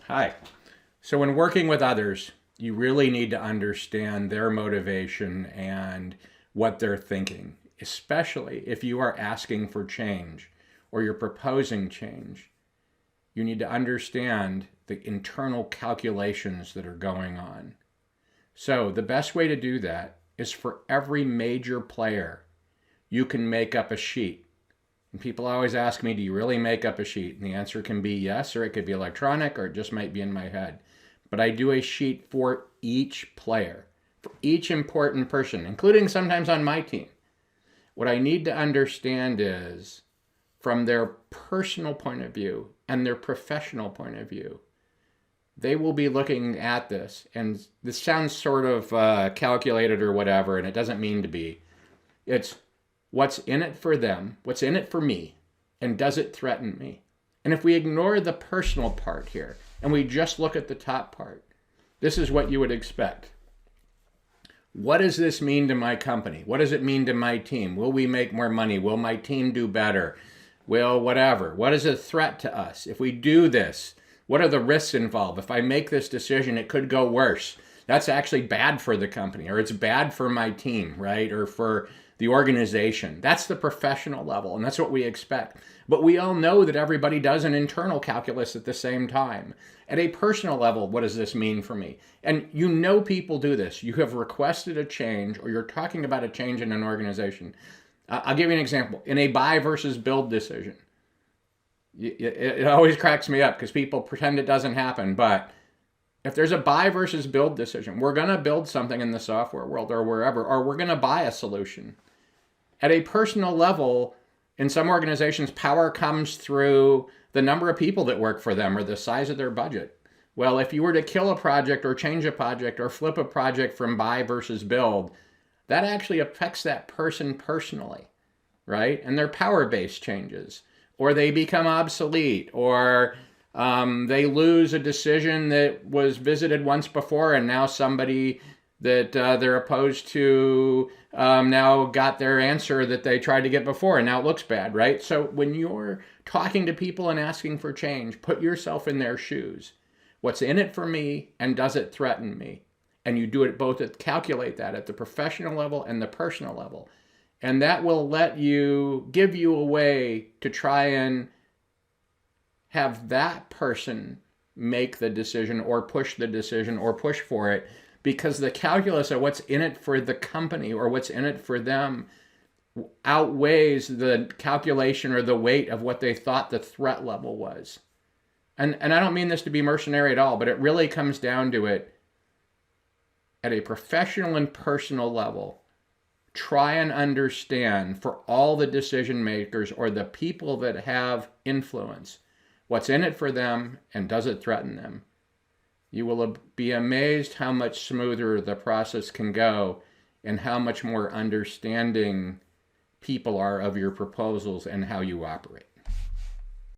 Hi. So when working with others, you really need to understand their motivation and what they're thinking, especially if you are asking for change or you're proposing change. You need to understand the internal calculations that are going on. So the best way to do that is for every major player, you can make up a sheet. And people always ask me, do you really make up a sheet? And the answer can be yes, or it could be electronic, or it just might be in my head. But I do a sheet for each player, for each important person, including sometimes on my team. What I need to understand is from their personal point of view and their professional point of view, they will be looking at this. And this sounds sort of calculated or whatever, and it doesn't mean to be. It's what's in it for them, what's in it for me, and does it threaten me? And if we ignore the personal part here and we just look at the top part, this is what you would expect. What does this mean to my company? What does it mean to my team? Will we make more money? Will my team do better? Will whatever? What is a threat to us? If we do this, what are the risks involved? If I make this decision, it could go worse. That's actually bad for the company, or it's bad for my team, right? Or for the organization. That's the professional level, and that's what we expect. But we all know that everybody does an internal calculus at the same time. At a personal level, what does this mean for me? And you know people do this. You have requested a change, or you're talking about a change in an organization. I'll give you an example. In a buy versus build decision, it always cracks me up because people pretend it doesn't happen, but if there's a buy versus build decision, we're going to build something in the software world or wherever, or we're going to buy a solution. At a personal level, in some organizations, power comes through the number of people that work for them or the size of their budget. Well, if you were to kill a project or change a project or flip a project from buy versus build, that actually affects that person personally, right? And their power base changes, or they become obsolete, or they lose a decision that was visited once before and now somebody that they're opposed to now got their answer that they tried to get before and now it looks bad, right? So when you're talking to people and asking for change, put yourself in their shoes. What's in it for me and does it threaten me? And you do it both calculate that at the professional level and the personal level. And that will give you a way to try and have that person make the decision or push the decision or push for it, because the calculus of what's in it for the company or what's in it for them outweighs the calculation or the weight of what they thought the threat level was. And I don't mean this to be mercenary at all, but it really comes down to it at a professional and personal level. Try and understand for all the decision makers or the people that have influence, what's in it for them and does it threaten them? You will be amazed how much smoother the process can go and how much more understanding people are of your proposals and how you operate.